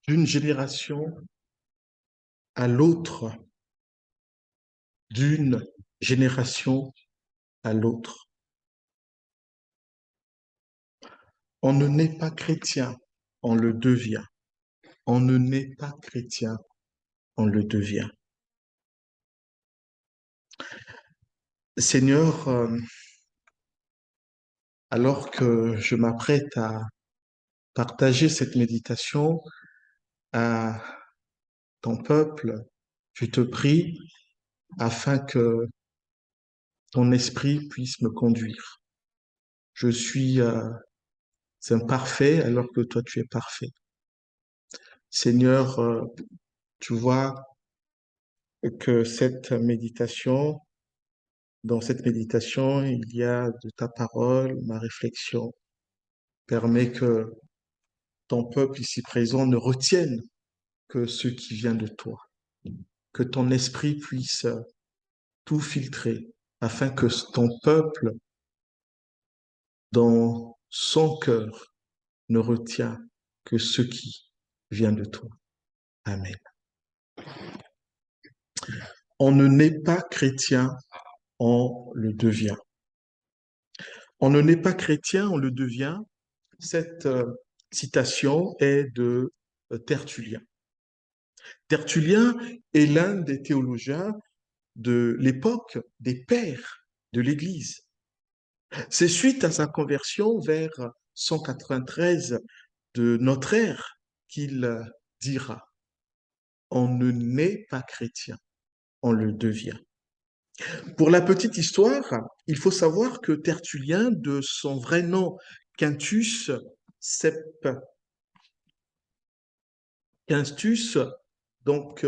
d'une génération à l'autre, d'une génération à l'autre. On ne naît pas chrétien, on le devient. On ne naît pas chrétien, on le devient. Seigneur, alors que je m'apprête à partager cette méditation à ton peuple, je te prie afin que ton esprit puisse me conduire. Je suis imparfait alors que toi tu es parfait. Seigneur, tu vois que dans cette méditation, il y a de ta parole, ma réflexion. Permet que ton peuple ici présent ne retienne que ce qui vient de toi. Que ton esprit puisse tout filtrer afin que ton peuple, dans son cœur, ne retient que ce qui vient de toi. Amen. On ne naît pas chrétien, on le devient. On ne naît pas chrétien, on le devient. Cette citation est de Tertullien. Tertullien est l'un des théologiens de l'époque des pères de l'Église. C'est suite à sa conversion vers 193 de notre ère qu'il dira, on ne naît pas chrétien, on le devient. Pour la petite histoire, il faut savoir que Tertullien, de son vrai nom Quintus Quintus, donc,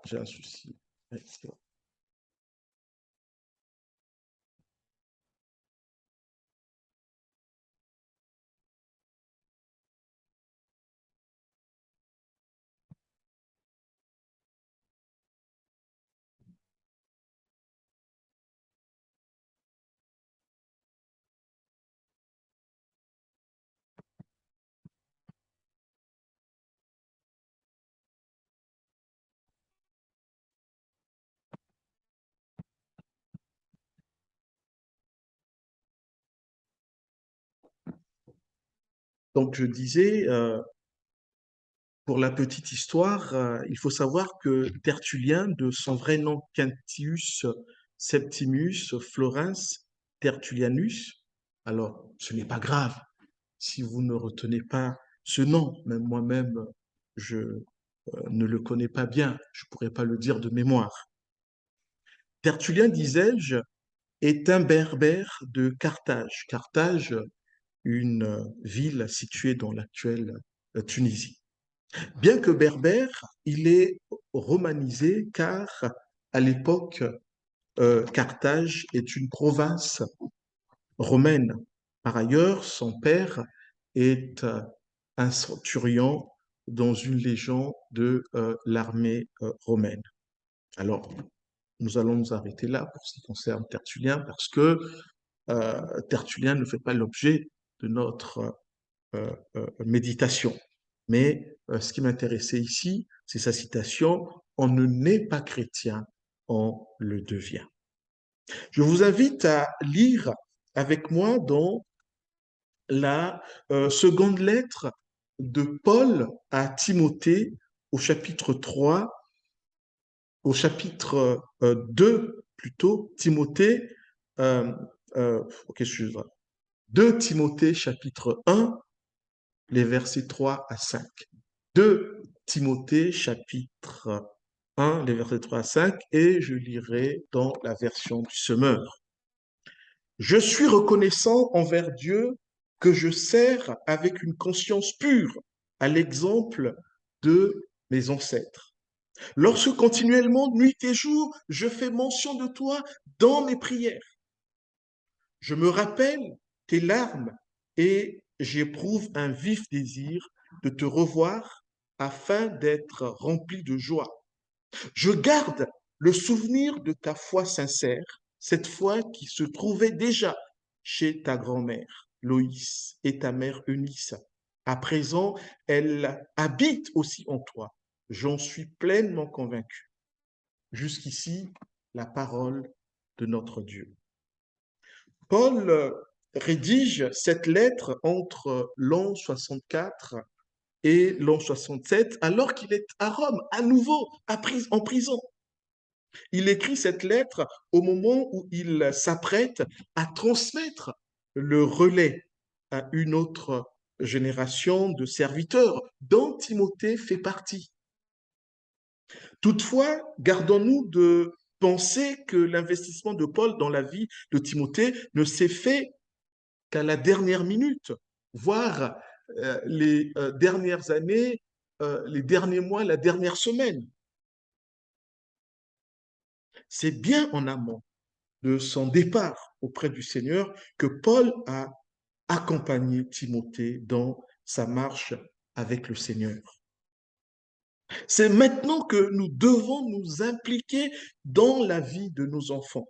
j'ai un souci. Ouais, c'est bon. Donc, je disais, pour la petite histoire, il faut savoir que Tertullien, de son vrai nom Quintius Septimius Florens Tertullianus, alors ce n'est pas grave si vous ne retenez pas ce nom, même moi-même, je ne le connais pas bien, je ne pourrais pas le dire de mémoire. Tertullien, disais-je, est un berbère de Carthage. Carthage, une ville située dans l'actuelle Tunisie. Bien que berbère, il est romanisé car à l'époque, Carthage est une province romaine. Par ailleurs, son père est un centurion dans une légion de l'armée romaine. Alors, nous allons nous arrêter là pour ce qui concerne Tertullien parce que Tertullien ne fait pas l'objet de notre méditation. Mais ce qui m'intéressait ici, c'est sa citation, on ne naît pas chrétien, on le devient. Je vous invite à lire avec moi dans la seconde lettre de Paul à Timothée au chapitre 3, au chapitre 2 plutôt, Timothée, euh, ok, excuse-moi, 2 Timothée chapitre 1, les versets 3 à 5. 2 Timothée chapitre 1, les versets 3 à 5, et je lirai dans la version du Semeur. Je suis reconnaissant envers Dieu que je sers avec une conscience pure, à l'exemple de mes ancêtres. Lorsque continuellement, nuit et jour, je fais mention de toi dans mes prières. Je me rappelle tes larmes et j'éprouve un vif désir de te revoir afin d'être rempli de joie. Je garde le souvenir de ta foi sincère, cette foi qui se trouvait déjà chez ta grand-mère, Loïs, et ta mère Eunice, À présent, elle habite aussi en toi. J'en suis pleinement convaincu. Jusqu'ici, la parole de notre Dieu. Paul rédige cette lettre entre l'an 64 et l'an 67, alors qu'il est à Rome, à nouveau en prison. Il écrit cette lettre au moment où il s'apprête à transmettre le relais à une autre génération de serviteurs dont Timothée fait partie. Toutefois, gardons-nous de penser que l'investissement de Paul dans la vie de Timothée ne s'est fait qu'à la dernière minute, voire les dernières années, les derniers mois, la dernière semaine. C'est bien en amont de son départ auprès du Seigneur que Paul a accompagné Timothée dans sa marche avec le Seigneur. C'est maintenant que nous devons nous impliquer dans la vie de nos enfants.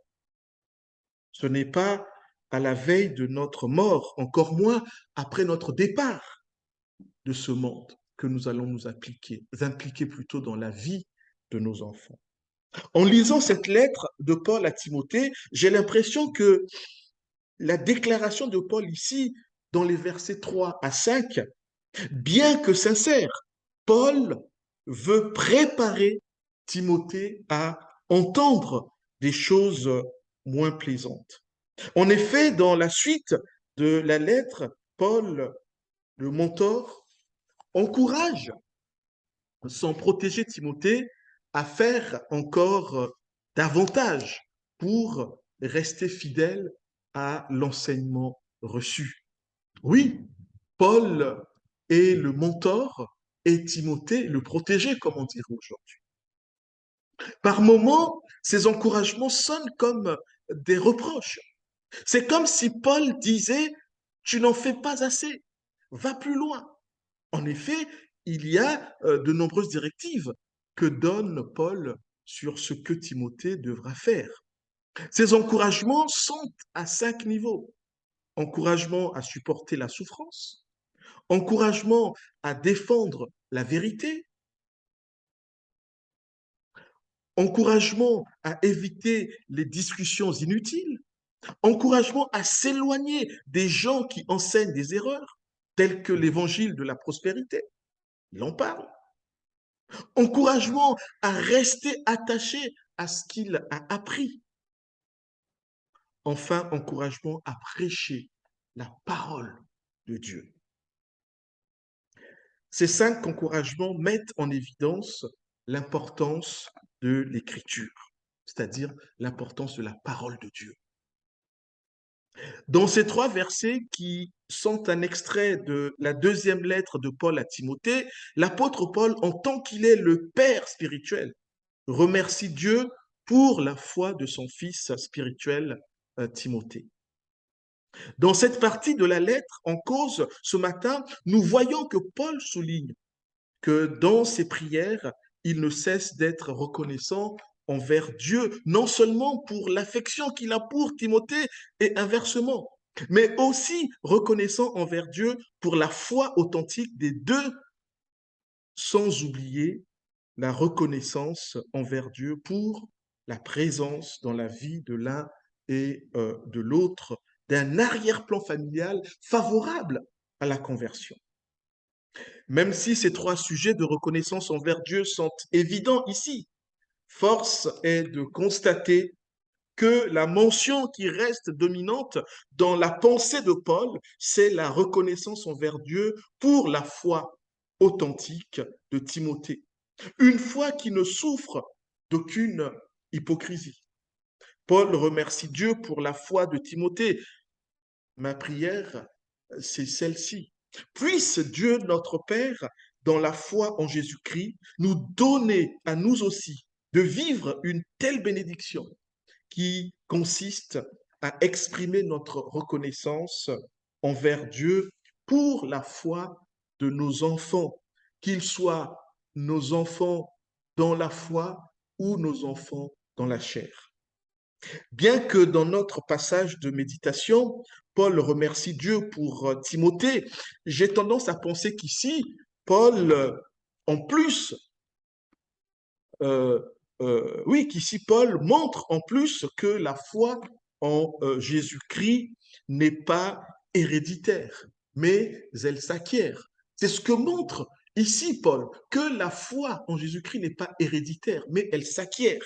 Ce n'est pas à la veille de notre mort, encore moins après notre départ de ce monde, que nous allons nous impliquer plutôt dans la vie de nos enfants. En lisant cette lettre de Paul à Timothée, j'ai l'impression que la déclaration de Paul ici, dans les versets 3 à 5, bien que sincère, Paul veut préparer Timothée à entendre des choses moins plaisantes. En effet, dans la suite de la lettre, Paul, le mentor, encourage son protégé Timothée à faire encore davantage pour rester fidèle à l'enseignement reçu. Oui, Paul est le mentor et Timothée le protégé, comme on dirait aujourd'hui. Par moments, ces encouragements sonnent comme des reproches. C'est comme si Paul disait, tu n'en fais pas assez, va plus loin. En effet, il y a de nombreuses directives que donne Paul sur ce que Timothée devra faire. Ces encouragements sont à 5 niveaux. Encouragement à supporter la souffrance, encouragement à défendre la vérité, encouragement à éviter les discussions inutiles, encouragement à s'éloigner des gens qui enseignent des erreurs, telles que l'évangile de la prospérité, il en parle, encouragement à rester attaché à ce qu'il a appris, enfin, encouragement à prêcher la parole de Dieu. Ces 5 encouragements mettent en évidence l'importance de l'écriture, c'est-à-dire l'importance de la parole de Dieu. Dans ces 3 versets qui sont un extrait de la deuxième lettre de Paul à Timothée, l'apôtre Paul, en tant qu'il est le père spirituel, remercie Dieu pour la foi de son fils spirituel Timothée. Dans cette partie de la lettre en cause, ce matin, nous voyons que Paul souligne que dans ses prières, il ne cesse d'être reconnaissant envers Dieu, non seulement pour l'affection qu'il a pour Timothée et inversement, mais aussi reconnaissant envers Dieu pour la foi authentique des deux, sans oublier la reconnaissance envers Dieu pour la présence dans la vie de l'un et de l'autre d'un arrière-plan familial favorable à la conversion. Même si ces 3 sujets de reconnaissance envers Dieu sont évidents ici, force est de constater que la mention qui reste dominante dans la pensée de Paul, c'est la reconnaissance envers Dieu pour la foi authentique de Timothée. Une foi qui ne souffre d'aucune hypocrisie. Paul remercie Dieu pour la foi de Timothée. Ma prière, c'est celle-ci. Puisse Dieu notre Père, dans la foi en Jésus-Christ, nous donner à nous aussi de vivre une telle bénédiction qui consiste à exprimer notre reconnaissance envers Dieu pour la foi de nos enfants, qu'ils soient nos enfants dans la foi ou nos enfants dans la chair. Bien que dans notre passage de méditation, Paul remercie Dieu pour Timothée. J'ai tendance à penser qu'ici, Paul, en plus, euh, oui, qu'ici Paul montre en plus que la foi en Jésus-Christ n'est pas héréditaire, mais elle s'acquiert. C'est ce que montre ici Paul, que la foi en Jésus-Christ n'est pas héréditaire, mais elle s'acquiert.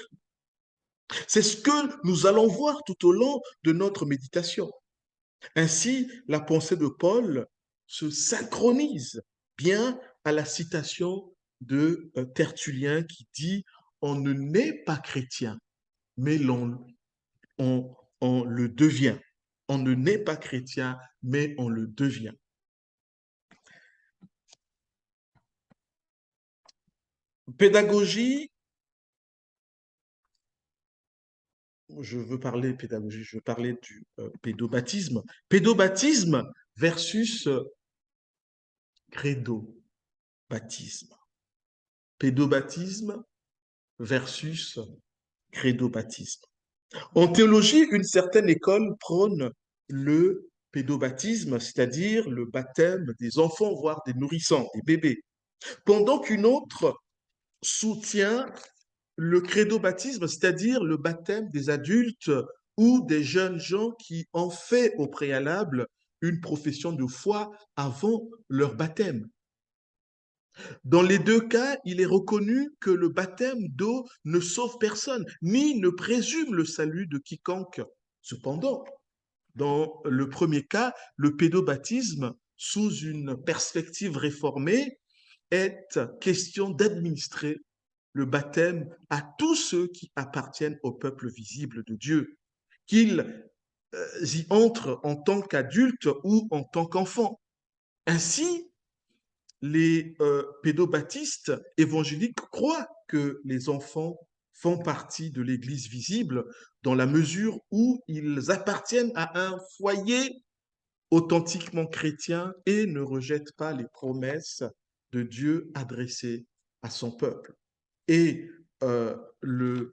C'est ce que nous allons voir tout au long de notre méditation. Ainsi, la pensée de Paul se synchronise bien à la citation de Tertullien qui dit on ne naît pas chrétien, mais on le devient. On ne naît pas chrétien, mais on le devient. Pédagogie, je veux parler pédagogie, je veux parler du pédobaptisme. Pédobaptisme versus credo-baptisme. Pédobaptisme versus credo-baptisme. En théologie, une certaine école prône le pédobaptisme, c'est-à-dire le baptême des enfants, voire des nourrissons, des bébés, pendant qu'une autre soutient le credo-baptisme, c'est-à-dire le baptême des adultes ou des jeunes gens qui ont fait au préalable une profession de foi avant leur baptême. Dans les deux cas, il est reconnu que le baptême d'eau ne sauve personne, ni ne présume le salut de quiconque. Cependant, dans le premier cas, le pédobaptisme, sous une perspective réformée, est question d'administrer le baptême à tous ceux qui appartiennent au peuple visible de Dieu, qu'ils y entrent en tant qu'adultes ou en tant qu'enfants. Ainsi, les pédobaptistes évangéliques croient que les enfants font partie de l'Église visible dans la mesure où ils appartiennent à un foyer authentiquement chrétien et ne rejettent pas les promesses de Dieu adressées à son peuple. Et le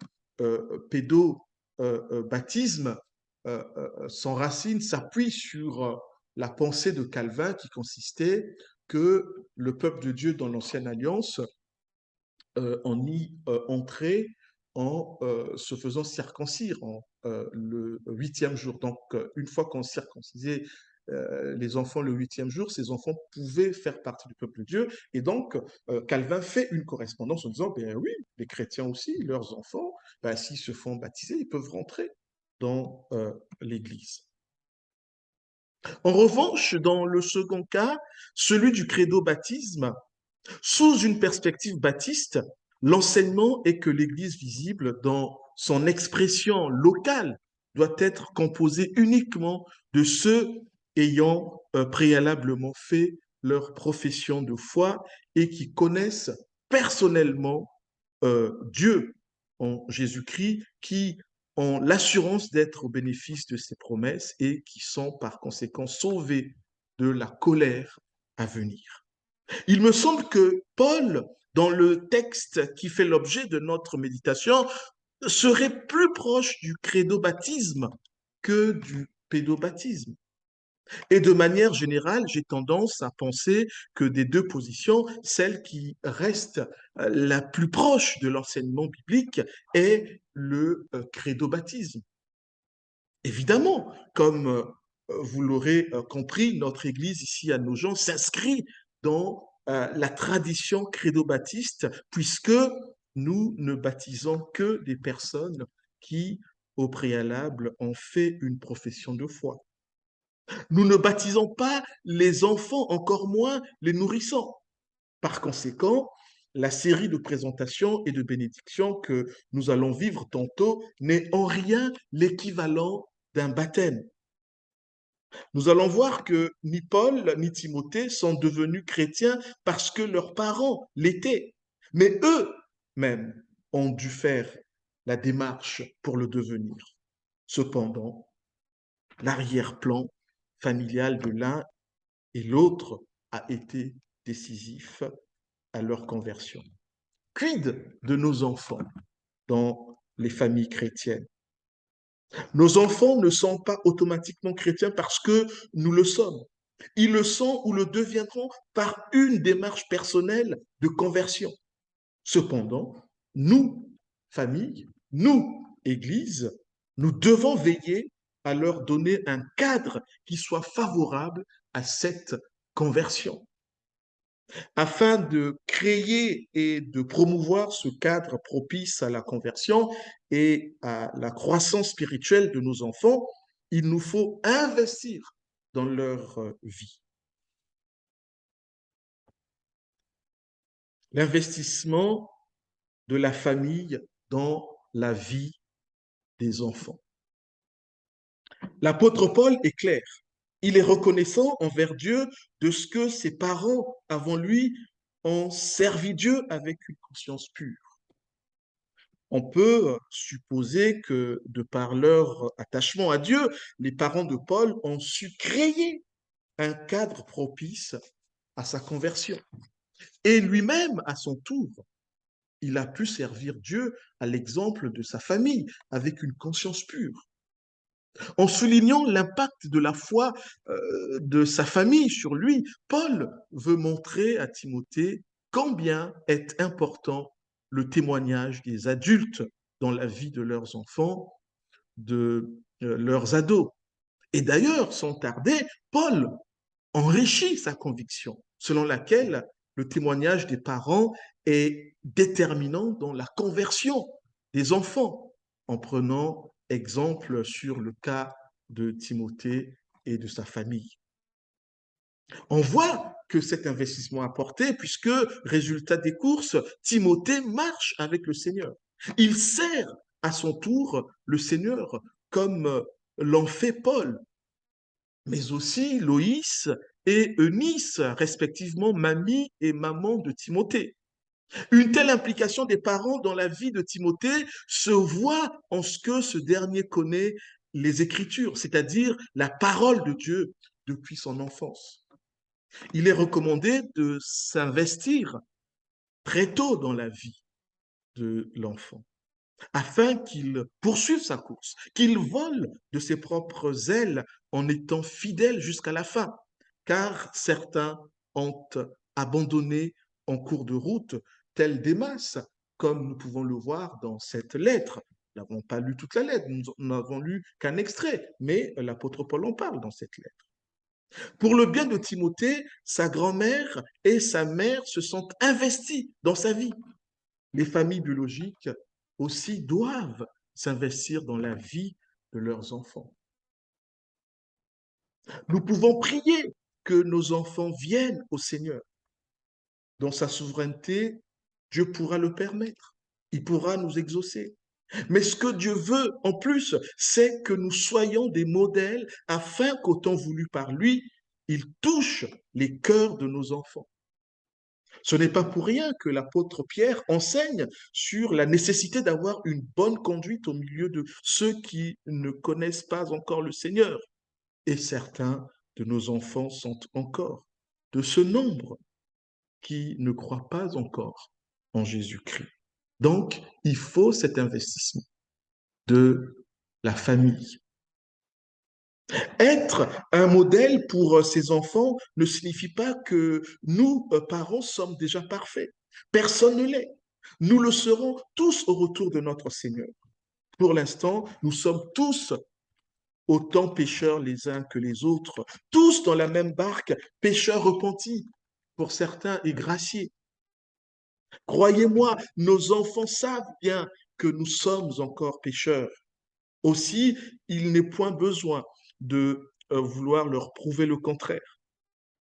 pédobaptisme s'enracine, s'appuie sur la pensée de Calvin qui consistait que le peuple de Dieu dans l'Ancienne Alliance en y entrait en se faisant circoncire le huitième jour. Donc, une fois qu'on circoncisait les enfants le huitième jour, ces enfants pouvaient faire partie du peuple de Dieu. Et donc, Calvin fait une correspondance en disant, ben oui, les chrétiens aussi, leurs enfants, ben, s'ils se font baptiser, ils peuvent rentrer dans l'Église. En revanche, dans le second cas, celui du credo-baptisme, sous une perspective baptiste, l'enseignement est que l'Église visible, dans son expression locale, doit être composée uniquement de ceux ayant préalablement fait leur profession de foi et qui connaissent personnellement Dieu en Jésus-Christ, qui ont l'assurance d'être au bénéfice de ses promesses et qui sont par conséquent sauvés de la colère à venir. Il me semble que Paul, dans le texte qui fait l'objet de notre méditation, serait plus proche du credo-baptisme que du pédobaptisme. Et de manière générale, j'ai tendance à penser que des deux positions, celle qui reste la plus proche de l'enseignement biblique est le credo-baptisme. Évidemment, comme vous l'aurez compris, notre Église ici à Nogent s'inscrit dans la tradition credo-baptiste puisque nous ne baptisons que des personnes qui, au préalable, ont fait une profession de foi. Nous ne baptisons pas les enfants, encore moins les nourrissons. Par conséquent, la série de présentations et de bénédictions que nous allons vivre tantôt n'est en rien l'équivalent d'un baptême. Nous allons voir que ni Paul ni Timothée sont devenus chrétiens parce que leurs parents l'étaient, mais eux-mêmes ont dû faire la démarche pour le devenir. Cependant, l'arrière-plan familial de l'un et l'autre a été décisif à leur conversion. Quid de nos enfants dans les familles chrétiennes? Nos enfants ne sont pas automatiquement chrétiens parce que nous le sommes. Ils le sont ou le deviendront par une démarche personnelle de conversion. Cependant, nous, famille, nous, Église, nous devons veiller à leur donner un cadre qui soit favorable à cette conversion. Afin de créer et de promouvoir ce cadre propice à la conversion et à la croissance spirituelle de nos enfants, il nous faut investir dans leur vie. L'investissement de la famille dans la vie des enfants. L'apôtre Paul est clair. Il est reconnaissant envers Dieu de ce que ses parents avant lui ont servi Dieu avec une conscience pure. On peut supposer que de par leur attachement à Dieu, les parents de Paul ont su créer un cadre propice à sa conversion. Et lui-même, à son tour, il a pu servir Dieu à l'exemple de sa famille, avec une conscience pure. En soulignant l'impact de la foi de sa famille sur lui, Paul veut montrer à Timothée combien est important le témoignage des adultes dans la vie de leurs enfants, de leurs ados. Et d'ailleurs, sans tarder, Paul enrichit sa conviction, selon laquelle le témoignage des parents est déterminant dans la conversion des enfants, en prenant exemple sur le cas de Timothée et de sa famille. On voit que cet investissement a porté, puisque, résultat des courses, Timothée marche avec le Seigneur. Il sert à son tour le Seigneur, comme l'en fait Paul, mais aussi Loïs et Eunice, respectivement mamie et maman de Timothée. Une telle implication des parents dans la vie de Timothée se voit en ce que ce dernier connaît les Écritures, c'est-à-dire la parole de Dieu depuis son enfance. Il est recommandé de s'investir très tôt dans la vie de l'enfant, afin qu'il poursuive sa course, qu'il vole de ses propres ailes en étant fidèle jusqu'à la fin, car certains ont abandonné en cours de route, tel Démas, comme nous pouvons le voir dans cette lettre. Nous n'avons pas lu toute la lettre, nous n'avons lu qu'un extrait, mais l'apôtre Paul en parle dans cette lettre. Pour le bien de Timothée, sa grand-mère et sa mère se sont investies dans sa vie. Les familles biologiques aussi doivent s'investir dans la vie de leurs enfants. Nous pouvons prier que nos enfants viennent au Seigneur. Dans sa souveraineté, Dieu pourra le permettre. Il pourra nous exaucer. Mais ce que Dieu veut en plus, c'est que nous soyons des modèles afin qu'au temps voulu par lui, il touche les cœurs de nos enfants. Ce n'est pas pour rien que l'apôtre Pierre enseigne sur la nécessité d'avoir une bonne conduite au milieu de ceux qui ne connaissent pas encore le Seigneur. Et certains de nos enfants sont encore de ce nombre qui ne croient pas encore en Jésus-Christ. Donc, il faut cet investissement de la famille. Être un modèle pour ces enfants ne signifie pas que nous, parents, sommes déjà parfaits. Personne ne l'est. Nous le serons tous au retour de notre Seigneur. Pour l'instant, nous sommes tous autant pécheurs les uns que les autres, tous dans la même barque, pécheurs repentis, pour certains et graciés. Croyez-moi, nos enfants savent bien que nous sommes encore pécheurs. Aussi, il n'est point besoin de vouloir leur prouver le contraire.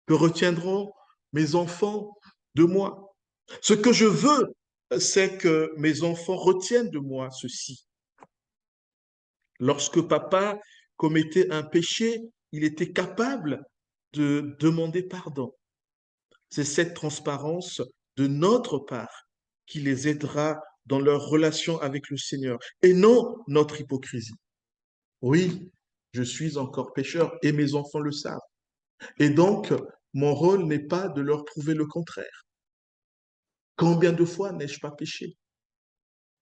Que retiendront mes enfants de moi? Ce que je veux, c'est que mes enfants retiennent de moi ceci. Lorsque papa commettait un péché, il était capable de demander pardon. C'est cette transparence de notre part qui les aidera dans leur relation avec le Seigneur et non notre hypocrisie. Oui, je suis encore pécheur et mes enfants le savent. Et donc, mon rôle n'est pas de leur prouver le contraire. Combien de fois n'ai-je pas péché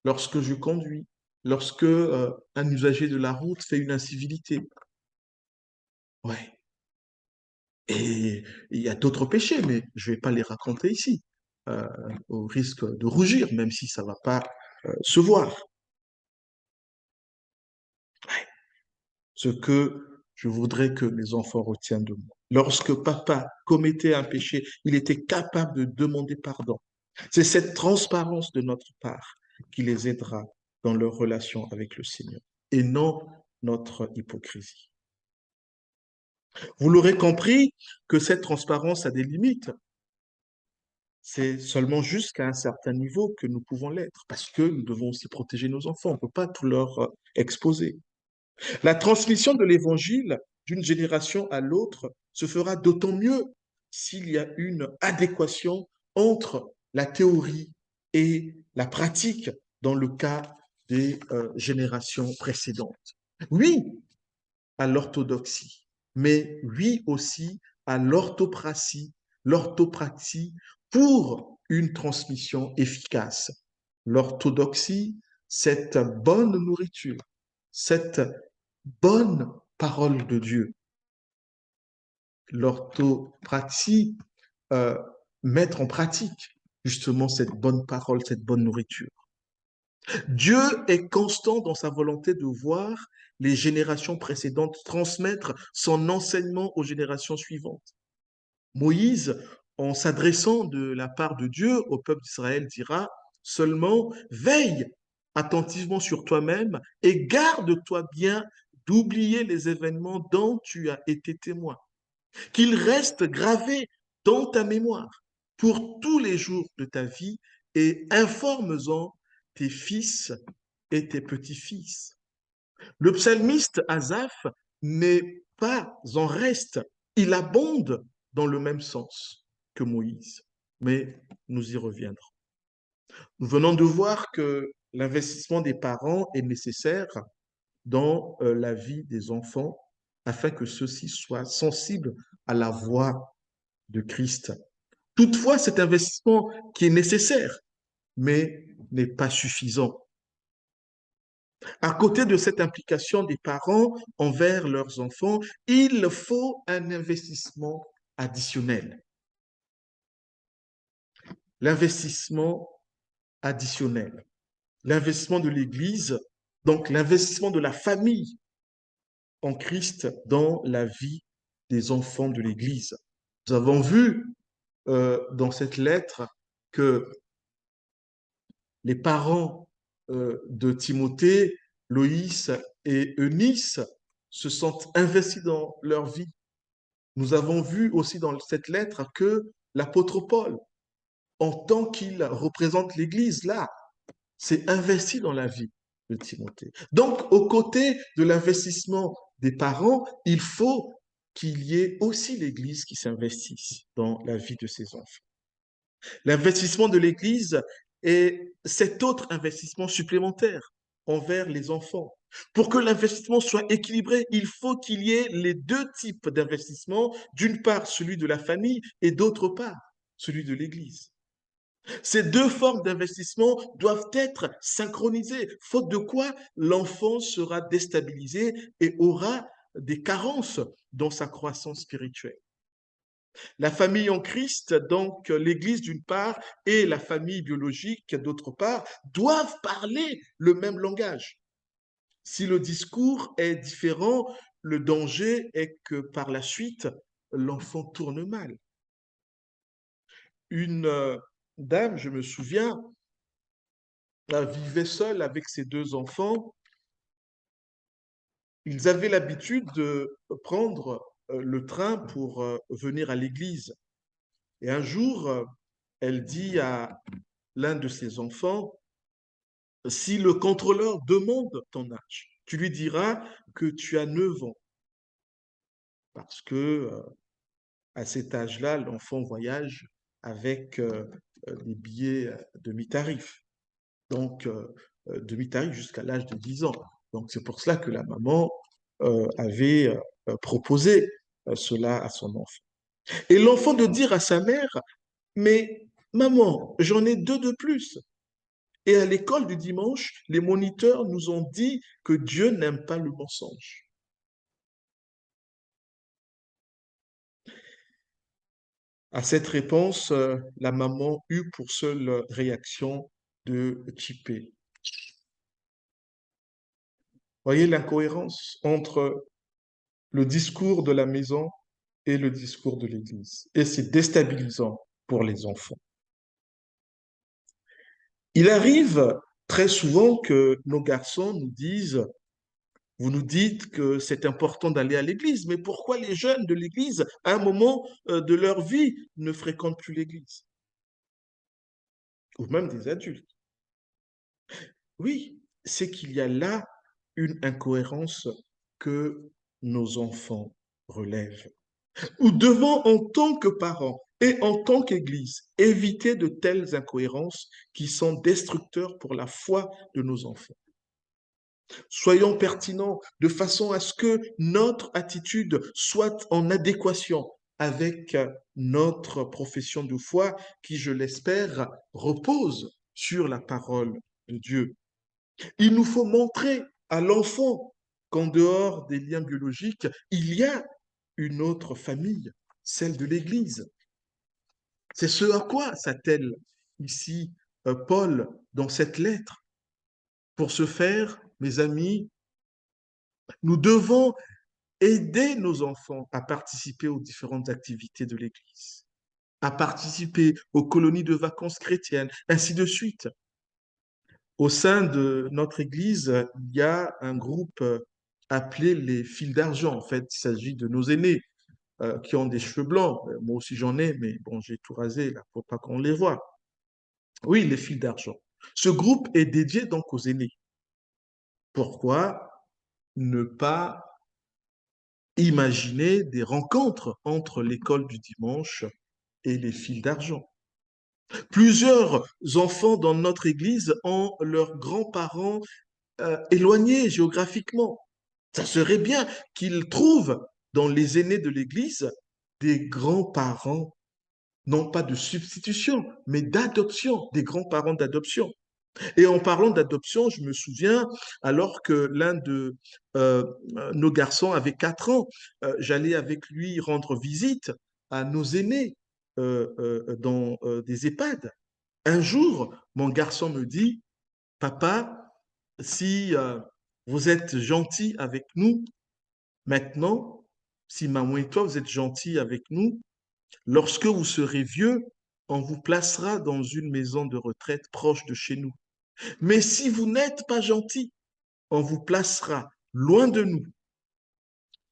lorsque je conduis, lorsque un usager de la route fait une incivilité. Ouais. Et il y a d'autres péchés, mais je ne vais pas les raconter ici, euh, au risque de rougir, même si ça ne va pas se voir. Ce que je voudrais que mes enfants retiennent de moi. Lorsque papa commettait un péché, il était capable de demander pardon. C'est cette transparence de notre part qui les aidera dans leur relation avec le Seigneur et non notre hypocrisie. Vous l'aurez compris que cette transparence a des limites. C'est seulement jusqu'à un certain niveau que nous pouvons l'être, parce que nous devons aussi protéger nos enfants. On ne peut pas tout leur exposer. La transmission de l'évangile d'une génération à l'autre se fera d'autant mieux s'il y a une adéquation entre la théorie et la pratique dans le cas des générations précédentes. Oui à l'orthodoxie, mais oui aussi à l'orthopraxie pour une transmission efficace. L'orthodoxie, cette bonne nourriture, cette bonne parole de Dieu. L'orthopraxie, euh, mettre en pratique justement cette bonne parole, cette bonne nourriture. Dieu est constant dans sa volonté de voir les générations précédentes transmettre son enseignement aux générations suivantes. Moïse, en s'adressant de la part de Dieu au peuple d'Israël, dira seulement veille attentivement sur toi-même et garde-toi bien d'oublier les événements dont tu as été témoin, qu'ils restent gravés dans ta mémoire pour tous les jours de ta vie et informe-en tes fils et tes petits-fils. Le psalmiste Asaph n'est pas en reste, il abonde dans le même sens que Moïse, mais nous y reviendrons. Nous venons de voir que l'investissement des parents est nécessaire dans la vie des enfants afin que ceux-ci soient sensibles à la voix de Christ. Toutefois, cet investissement qui est nécessaire, mais n'est pas suffisant. À côté de cette implication des parents envers leurs enfants, il faut un investissement additionnel. L'investissement additionnel. L'investissement de l'Église, donc l'investissement de la famille en Christ dans la vie des enfants de l'Église. Nous avons vu dans cette lettre que les parents de Timothée, Loïs et Eunice, se sont investis dans leur vie. Nous avons vu aussi dans cette lettre que l'apôtre Paul, en tant qu'il représente l'Église là, s'est investi dans la vie de Timothée. Donc, aux côtés de l'investissement des parents, il faut qu'il y ait aussi l'Église qui s'investisse dans la vie de ses enfants. L'investissement de l'Église est cet autre investissement supplémentaire envers les enfants. Pour que l'investissement soit équilibré, il faut qu'il y ait les deux types d'investissement, d'une part celui de la famille et d'autre part celui de l'Église. Ces deux formes d'investissement doivent être synchronisées, faute de quoi l'enfant sera déstabilisé et aura des carences dans sa croissance spirituelle. La famille en Christ, donc l'Église d'une part et la famille biologique d'autre part, doivent parler le même langage. Si le discours est différent, le danger est que par la suite, l'enfant tourne mal. Une dame, je me souviens, vivait seule avec ses deux enfants. Ils avaient l'habitude de prendre le train pour venir à l'église. Et un jour, elle dit à l'un de ses enfants, si le contrôleur demande ton âge, tu lui diras que tu as 9 ans. Parce que à cet âge-là, l'enfant voyage avec des billets demi-tarif. Donc, demi-tarif jusqu'à l'âge de 10 ans. Donc, c'est pour cela que la maman avait proposé cela à son enfant. Et l'enfant de dire à sa mère, mais maman, j'en ai deux de plus. Et à l'école du dimanche, les moniteurs nous ont dit que Dieu n'aime pas le mensonge. À cette réponse, la maman eut pour seule réaction de chipper. Voyez l'incohérence entre le discours de la maison et le discours de l'Église. Et c'est déstabilisant pour les enfants. Il arrive très souvent que nos garçons nous disent, vous nous dites que c'est important d'aller à l'église, mais pourquoi les jeunes de l'église, à un moment de leur vie, ne fréquentent plus l'église? Ou même des adultes. Oui, c'est qu'il y a là une incohérence que nos enfants relèvent. Nous devons, en tant que parents et en tant qu'Église, éviter de telles incohérences qui sont destructeurs pour la foi de nos enfants. Soyons pertinents de façon à ce que notre attitude soit en adéquation avec notre profession de foi qui, je l'espère, repose sur la parole de Dieu. Il nous faut montrer à l'enfant qu'en dehors des liens biologiques, il y a une autre famille, celle de l'Église. C'est ce à quoi s'attelle ici Paul dans cette lettre. Pour ce faire, mes amis, nous devons aider nos enfants à participer aux différentes activités de l'Église, à participer aux colonies de vacances chrétiennes, ainsi de suite. Au sein de notre Église, il y a un groupe appelé les fils d'argent. En fait, il s'agit de nos aînés qui ont des cheveux blancs. Moi aussi j'en ai, mais bon, j'ai tout rasé là pour pas qu'on les voit. Oui, les fils d'argent. Ce groupe est dédié donc aux aînés. Pourquoi ne pas imaginer des rencontres entre l'école du dimanche et les fils d'argent? Plusieurs enfants dans notre Église ont leurs grands-parents éloignés géographiquement. Ça serait bien qu'ils trouvent dans les aînés de l'Église des grands-parents, non pas de substitution, mais d'adoption, des grands-parents d'adoption. Et en parlant d'adoption, je me souviens, alors que l'un de nos garçons avait 4 ans, j'allais avec lui rendre visite à nos aînés dans des EHPAD. Un jour, mon garçon me dit, Papa, si vous êtes gentil avec nous maintenant, si maman et toi, vous êtes gentils avec nous, lorsque vous serez vieux, on vous placera dans une maison de retraite proche de chez nous. Mais si vous n'êtes pas gentil, on vous placera loin de nous.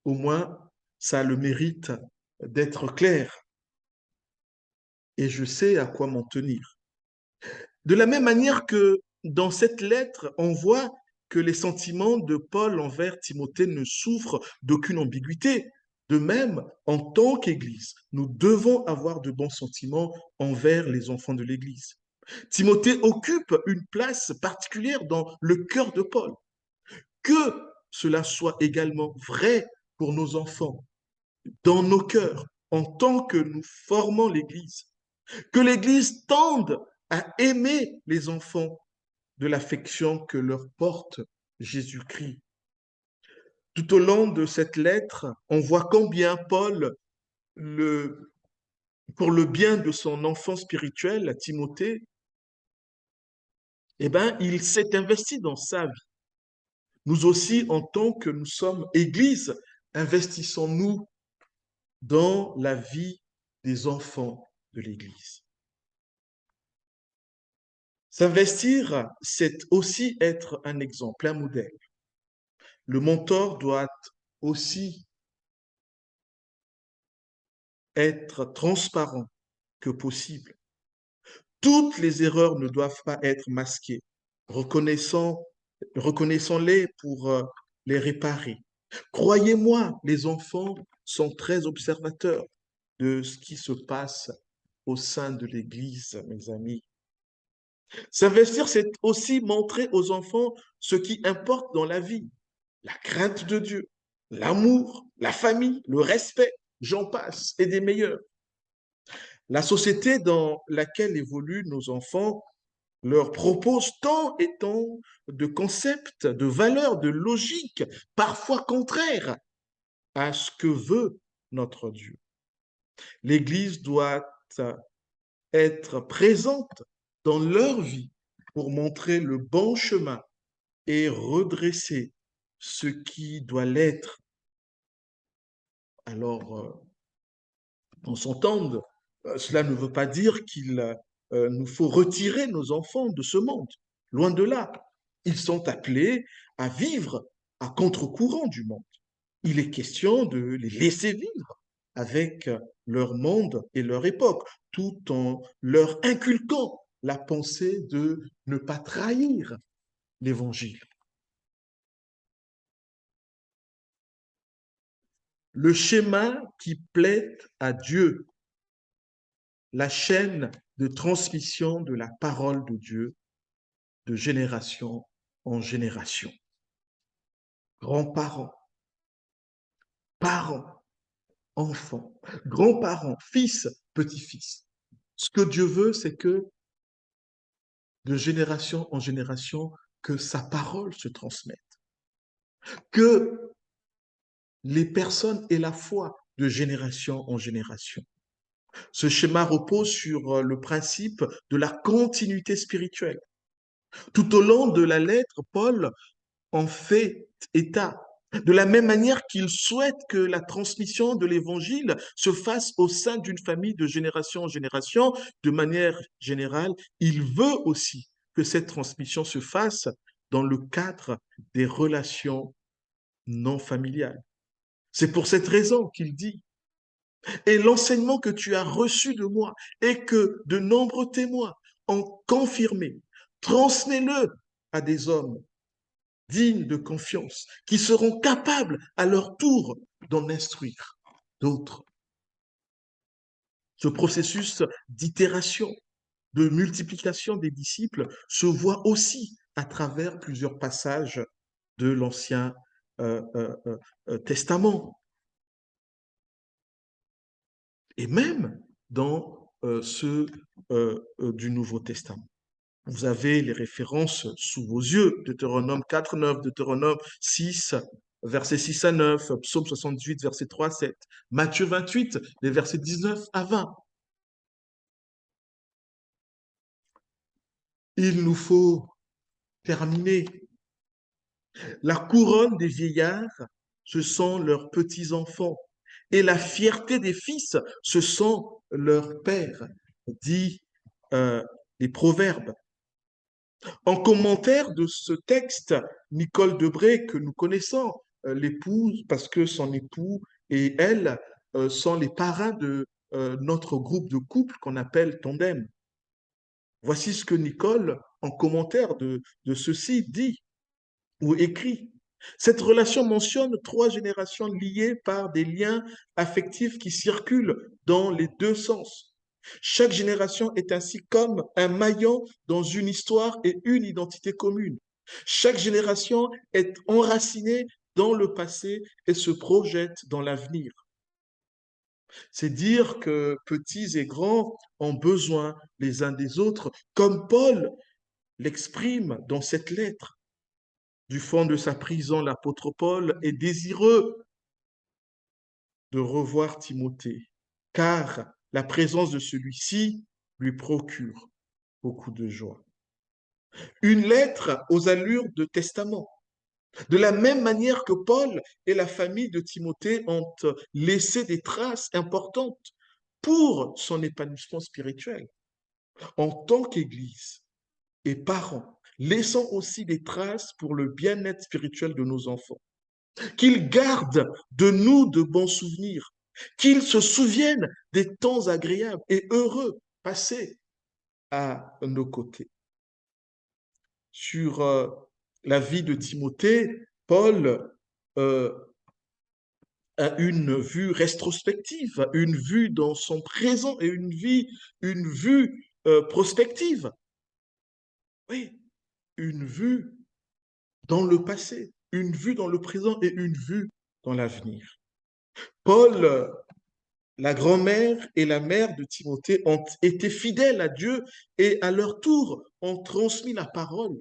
Au moins, ça a le mérite d'être clair et je sais à quoi m'en tenir. De la même manière que dans cette lettre, on voit que les sentiments de Paul envers Timothée ne souffrent d'aucune ambiguïté. De même, en tant qu'Église, nous devons avoir de bons sentiments envers les enfants de l'Église. Timothée occupe une place particulière dans le cœur de Paul. Que cela soit également vrai pour nos enfants, dans nos cœurs, en tant que nous formons l'Église. Que l'Église tende à aimer les enfants de l'affection que leur porte Jésus-Christ. Tout au long de cette lettre, on voit combien Paul, pour le bien de son enfant spirituel, Timothée, eh ben, il s'est investi dans sa vie. Nous aussi, en tant que nous sommes Église, investissons-nous dans la vie des enfants de l'Église. S'investir, c'est aussi être un exemple, un modèle. Le mentor doit aussi être transparent que possible. Toutes les erreurs ne doivent pas être masquées. Reconnaissons-les pour les réparer. Croyez-moi, les enfants sont très observateurs de ce qui se passe au sein de l'Église, mes amis. S'investir, c'est aussi montrer aux enfants ce qui importe dans la vie. La crainte de Dieu, l'amour, la famille, le respect, j'en passe, et des meilleurs. La société dans laquelle évoluent nos enfants leur propose tant et tant de concepts, de valeurs, de logiques, parfois contraires à ce que veut notre Dieu. L'Église doit être présente dans leur vie pour montrer le bon chemin et redresser ce qui doit l'être. Alors, on s'entende, cela ne veut pas dire qu'il nous faut retirer nos enfants de ce monde. Loin de là. Ils sont appelés à vivre à contre-courant du monde. Il est question de les laisser vivre avec leur monde et leur époque, tout en leur inculquant la pensée de ne pas trahir l'Évangile. Le schéma qui plaît à Dieu, la chaîne de transmission de la parole de Dieu de génération en génération. Grands-parents, parents, enfants, grands-parents, fils, petits-fils. Ce que Dieu veut, c'est que de génération en génération, que sa parole se transmette, que les personnes aient la foi de génération en génération. Ce schéma repose sur le principe de la continuité spirituelle. Tout au long de la lettre, Paul en fait état. De la même manière qu'il souhaite que la transmission de l'Évangile se fasse au sein d'une famille de génération en génération, de manière générale, il veut aussi que cette transmission se fasse dans le cadre des relations non familiales. C'est pour cette raison qu'il dit, et l'enseignement que tu as reçu de moi et que de nombreux témoins ont confirmé, transmets-le à des hommes dignes de confiance, qui seront capables à leur tour d'en instruire d'autres. Ce processus d'itération, de multiplication des disciples se voit aussi à travers plusieurs passages de l'Ancien Testament et même dans ceux du Nouveau Testament. Vous avez les références sous vos yeux, Deutéronome 4, 9, Deutéronome 6, versets 6 à 9, Psaume 78, versets 3 à 7, Matthieu 28, les versets 19 à 20. Il nous faut terminer. La couronne des vieillards, ce sont leurs petits-enfants. Et la fierté des fils, ce sont leurs pères, dit les Proverbes. En commentaire de ce texte, Nicole Debré, que nous connaissons, l'épouse, parce que son époux et elle sont les parrains de notre groupe de couple qu'on appelle Tandem. Voici ce que Nicole, en commentaire de ceci, dit ou écrit. Cette relation mentionne trois générations liées par des liens affectifs qui circulent dans les deux sens. Chaque génération est ainsi comme un maillon dans une histoire et une identité commune. Chaque génération est enracinée dans le passé et se projette dans l'avenir. C'est dire que petits et grands ont besoin les uns des autres, comme Paul l'exprime dans cette lettre. Du fond de sa prison, l'apôtre Paul est désireux de revoir Timothée, car la présence de celui-ci lui procure beaucoup de joie. Une lettre aux allures de testament. De la même manière que Paul et la famille de Timothée ont laissé des traces importantes pour son épanouissement spirituel. En tant qu'Église et parents, laissons aussi des traces pour le bien-être spirituel de nos enfants. Qu'ils gardent de nous de bons souvenirs, qu'ils se souviennent des temps agréables et heureux passés à nos côtés. Sur la vie de Timothée, Paul euh, a une vue rétrospective, une vue dans son présent et une vue prospective. Oui, une vue dans le passé, une vue dans le présent et une vue dans l'avenir. Paul La grand-mère et la mère de Timothée ont été fidèles à Dieu et à leur tour ont transmis la parole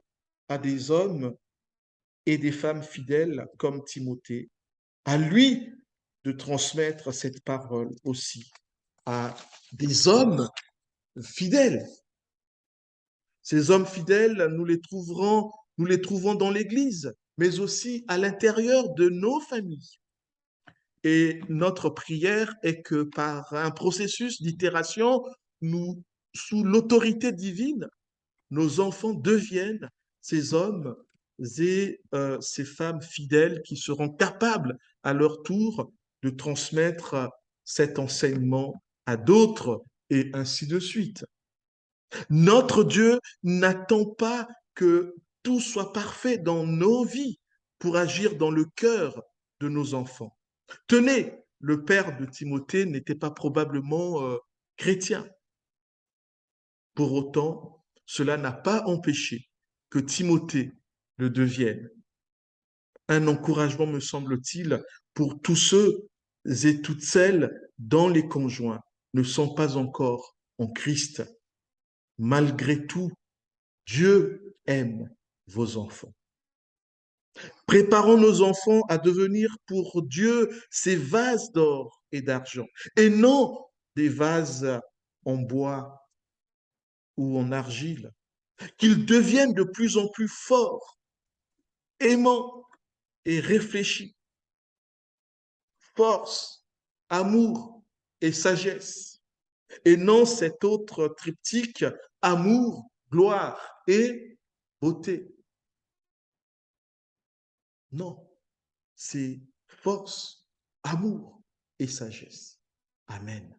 à des hommes et des femmes fidèles comme Timothée. À lui de transmettre cette parole aussi à des hommes fidèles. Ces hommes fidèles, nous les trouvons dans l'Église, mais aussi à l'intérieur de nos familles. Et notre prière est que par un processus d'itération, nous, sous l'autorité divine, nos enfants deviennent ces hommes et ces femmes fidèles qui seront capables à leur tour de transmettre cet enseignement à d'autres et ainsi de suite. Notre Dieu n'attend pas que tout soit parfait dans nos vies pour agir dans le cœur de nos enfants. Tenez, le père de Timothée n'était pas probablement chrétien. Pour autant, cela n'a pas empêché que Timothée le devienne. Un encouragement, me semble-t-il, pour tous ceux et toutes celles dont les conjoints ne sont pas encore en Christ. Malgré tout, Dieu aime vos enfants. Préparons nos enfants à devenir pour Dieu ces vases d'or et d'argent, et non des vases en bois ou en argile, qu'ils deviennent de plus en plus forts, aimants et réfléchis, force, amour et sagesse, et non cet autre triptyque, amour, gloire et beauté. Non, c'est force, amour et sagesse. Amen.